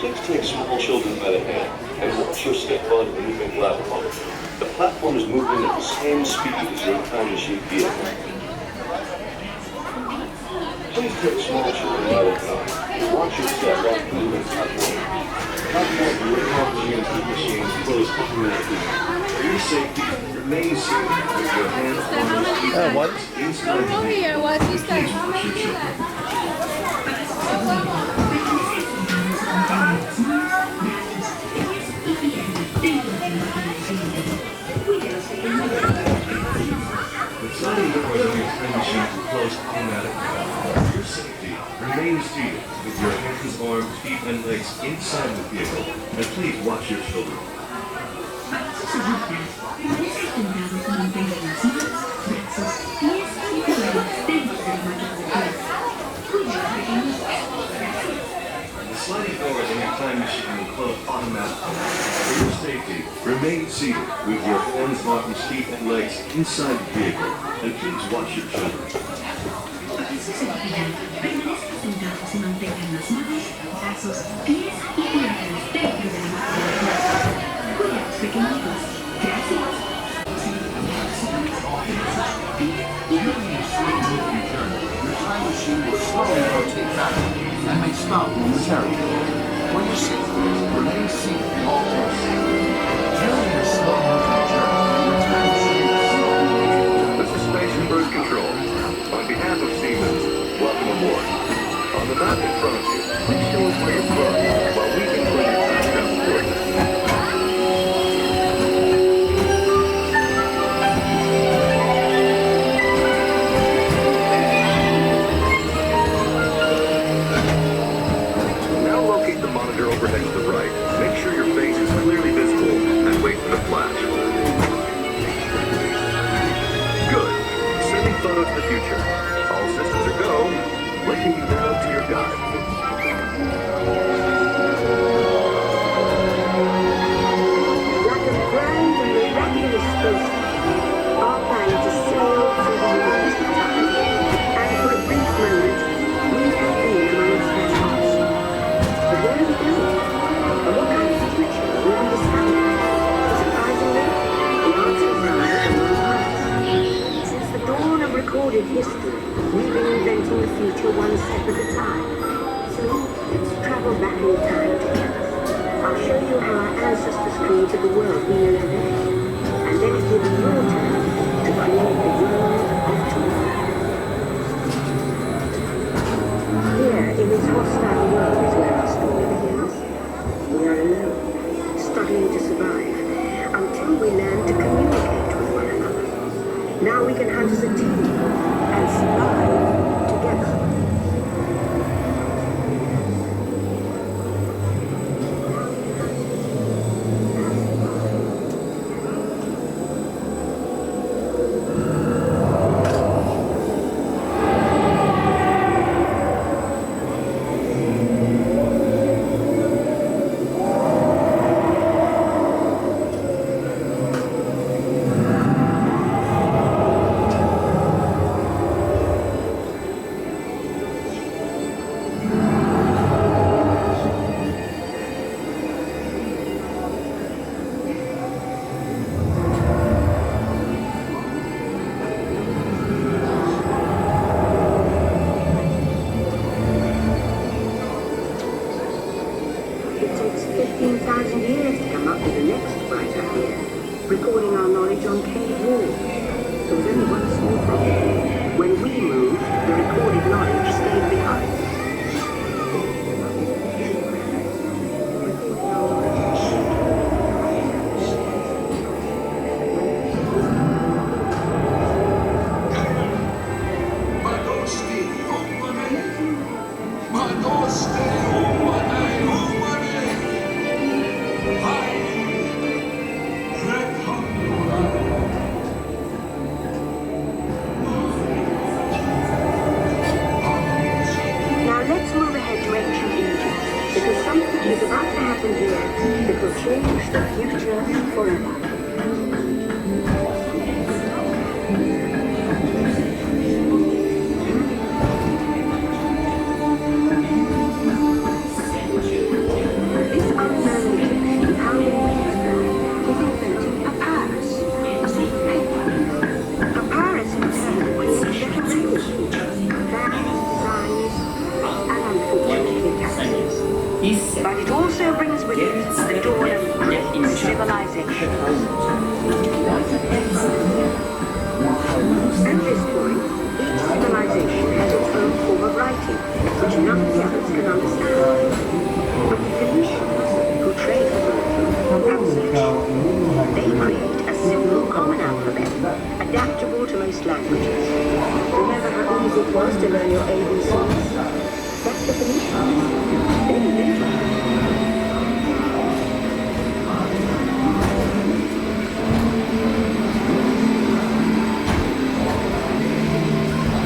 Please take small children by the hand and watch your step onto the moving platform. The platform is moving at the same speed as your time machine vehicle. Please take small children by the hand and watch your step onto the moving platform. The platform will accomplish your time machine close automatically. For your safety, remain seated with your hands on the seat inside the vehicle. Please watch your children. The sliding doors on your time machine will close automatically. For your safety, remain seated with your hands, arms, feet, and legs inside the vehicle, and please watch your children. The sliding doors on your time machine will close automatically. For your safety, remain seated with your hands, arms, feet, and legs inside the vehicle, and please watch your children. Your time machine will slowly rotate back and may stop momentarily. For your safety, remain seated at all times. During your slow-moving journey, your time machine will slowly rotate. This is Spaceship Earth Control. On behalf of Siemens, welcome aboard. On the map in front of you, please show us where you're from while we can put your time travel coordinates. Overhead to the right. Make sure your face is clearly visible and wait for the flash. Good. Sending photo to the future. All systems are go. Linking you now to your guide. Like a grand and miraculous spaceship, our planet is sailed through the universe of time, and for a brief moment, we have been among its best hearts. But where are we going? And what kind of future will we discover? Surprisingly, the answers lie among us. Since the dawn of recorded history, we've been inventing the future one step at a time. So let's travel back in time together. I'll show you how our ancestors created the world we know today. And then it will be your turn to create the world of tomorrow. Here, in this hostile world, is where our story begins. We are alone, struggling to survive, until we learn to communicate with one another. Now we can hunt as a team, and survive together. Recording our knowledge on cave walls. There was only one small problem. When we moved, the recorded knowledge stayed behind. It will change the future forever. but it also brings with it the dawn of great civilization. At this point, each civilization has its own form of writing, which none of the others can understand. But the Phoenicians, who trade for they create a simple common alphabet, adaptable to most languages. Remember how easy it was to learn your ABCs? That's the Phoenicians. They invented it.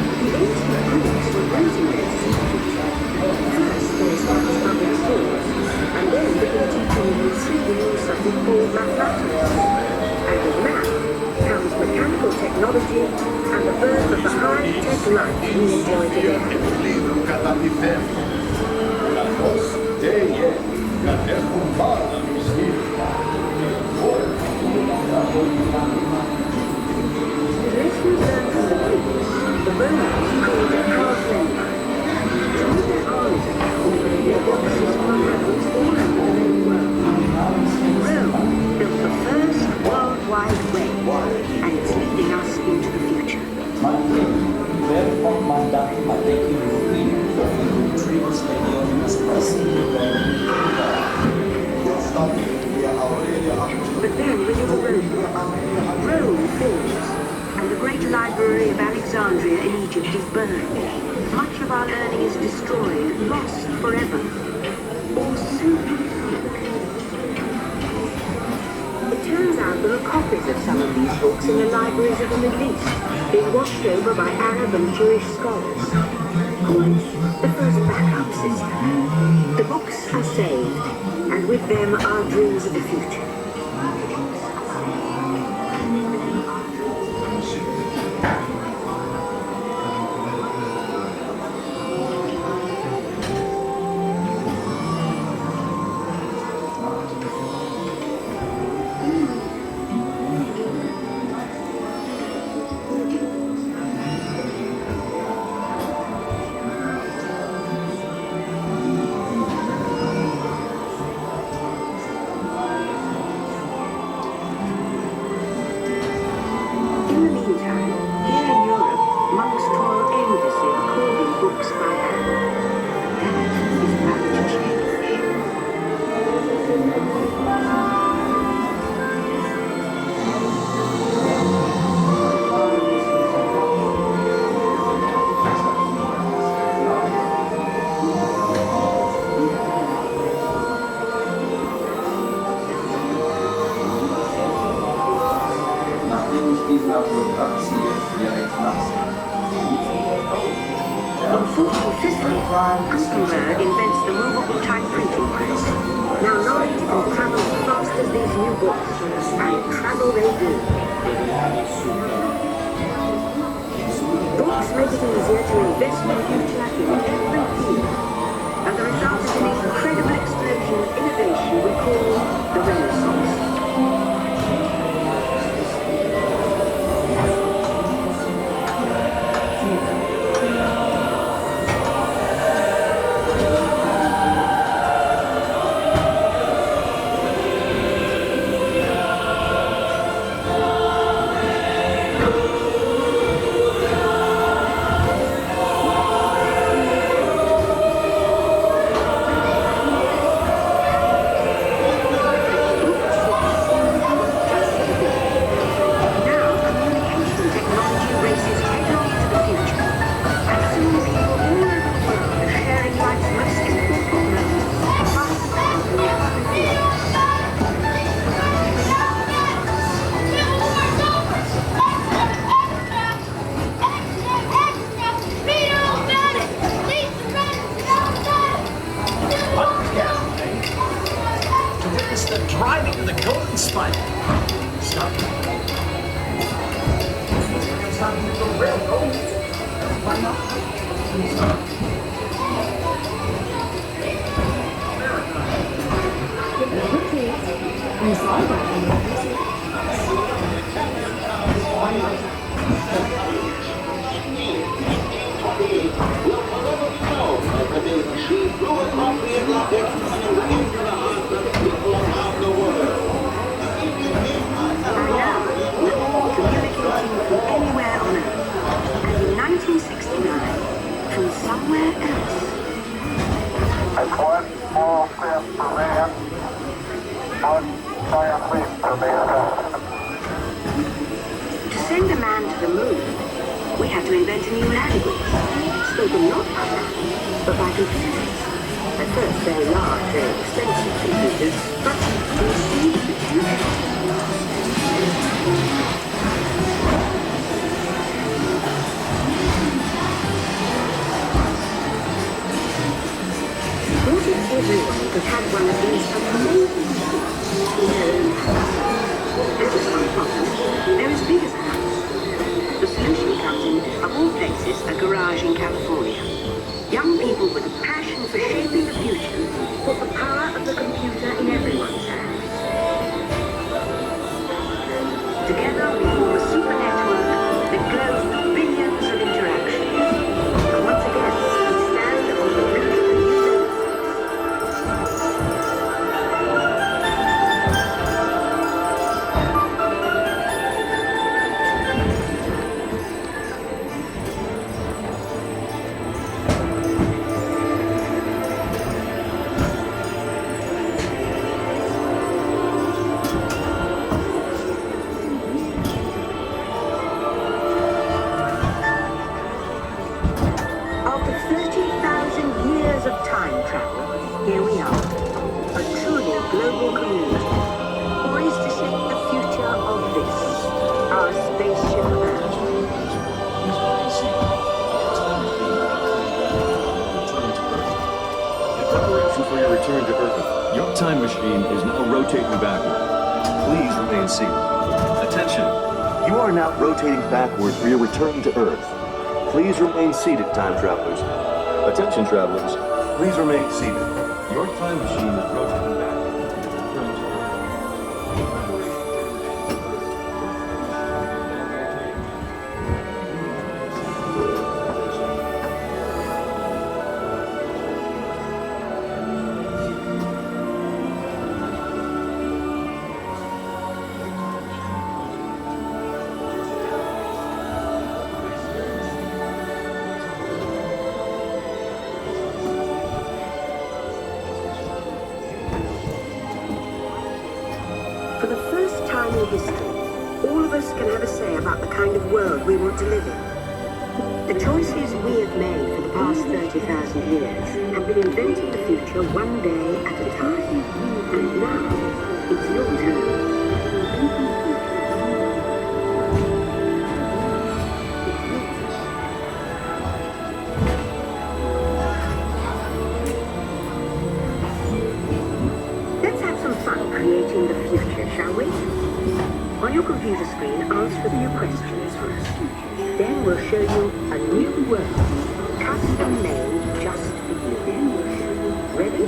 The ancient Greeks were writing their secrets. First, they established public schools, and then began teaching them three new something called mathematics. And with math comes mechanical technology and the birth of the high-tech life we enjoy today. Lessons learned from the Greeks, the Romans called it half-length. To move their armies around, their boxes on roads all over the known world. Rome built the first worldwide way, and it's leading us into the future. But then we hit a roadblock. Rome falls, and the great library of Alexandria in Egypt is burned. Much of our learning is destroyed, lost forever. Or soon. It turns out there are copies of some of these books in the libraries of the Middle East, being washed over by Arab and Jewish scholars. The first backup system. The books are saved, and with them our dreams of the future. Omnimover invents the movable type printing press. Now knowledge can travel as fast as these new books, and travel they do. Books make it easier to invest the future in every field, and the result is an incredible explosion of innovation we call the Renaissance. She flew across the Atlantic spoken not by man, but by computers. At first, very large, very expensive computers, but they see the future. What if everyone could have one of these amazing machines in their own house? This is one problem. They're as big as a house. The solution comes in, of all places, a garage in California. Young people with a passion for shaping the future put the power of the computer in everyone's hands. Together we form a super network that glows with billions of interactions. And once again, we stand on the brink of a new era. After 30,000 years of time travel, here we are, a truly global community, poised to shape the future of this, our spaceship Earth. In preparation for your return to Earth, your time machine is now rotating backward. Please remain seated. Attention! You are now rotating backward for your return to Earth. Please remain seated, time travelers. Attention, travelers. Please remain seated. Your time machine is rotating backward. For the first time in history, all of us can have a say about the kind of world we want to live in. The choices we have made for the past 30,000 years have been inventing the future one day at a time. And now, it's your turn. Let's have some fun creating the future, shall we? On your computer screen, answer a few questions first. Then we'll show you a new world, custom made just for you. Ready?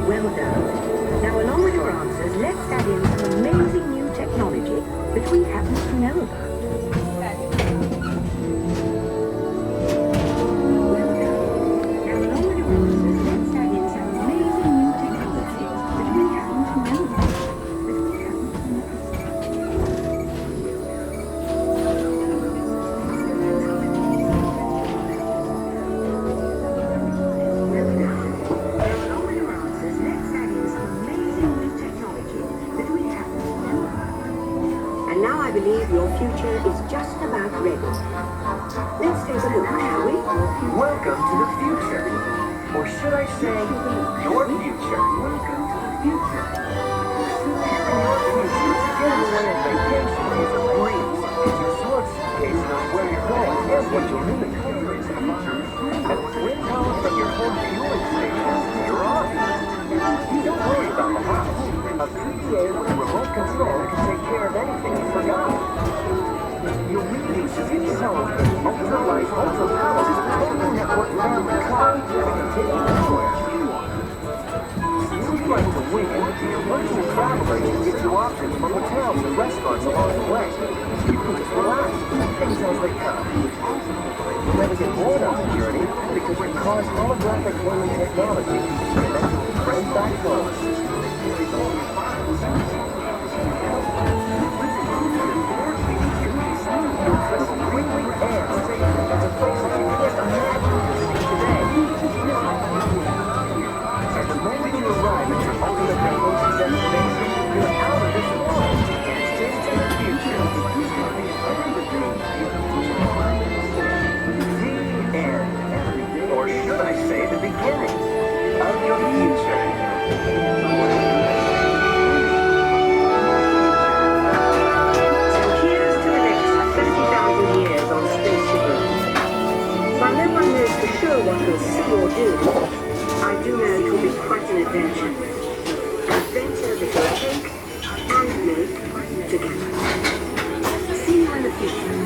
Well done. Now, along with your answers, let's add in some amazing new technology that we happen to know about. Well done. Now, along with your answers, let's add in some amazing new technology that we happen to know about. Well done. Now, along with your answers, let's add in some amazing new technology that we happen to know about. And now I believe your future is just about ready. Let's take a look, shall we? Welcome to the future. Or should I say, your future. Welcome to the future. Your future, getting away on vacation is a breeze. It's your smart suitcase knows where you're going and what you'll need. And with wind power from your home fueling station, you're off. Don't worry about the house. A PDA with a remote control can take care of anything you forgot. You'll need a six-zone, ultra-light, ultra-powerful, total network family car that can take you anywhere you want. If you'd like to win, your virtual travel agent gives you options for hotels and restaurants. things as they come. We'll never get bored on the journey because we've caused holographic payment technology to connect with friends back home. And the moment you arrive at your ultimate vacation destination, you're out of this world and into the future. The end. Or should I say the beginning of your future. So here's to the next 50,000 years on Spaceship Earth. While no one knows for sure what we'll see or do, I do know it will be quite an adventure. An adventure that we'll take and make together. See you in the future.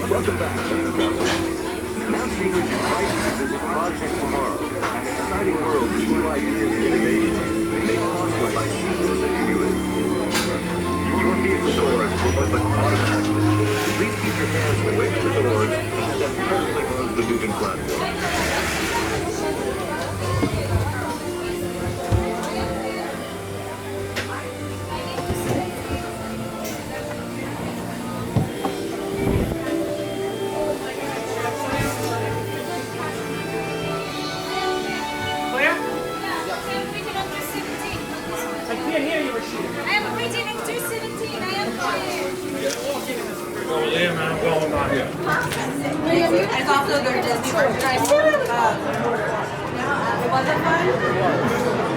Welcome back, now see what you might visit Project Tomorrow, an exciting world of new ideas and innovations made possible by humans and humans. Your vehicle doors will open automatically. Please keep your hands away from the doors and step carefully onto the moving platform. It's also their Disney merchandise. It wasn't fun?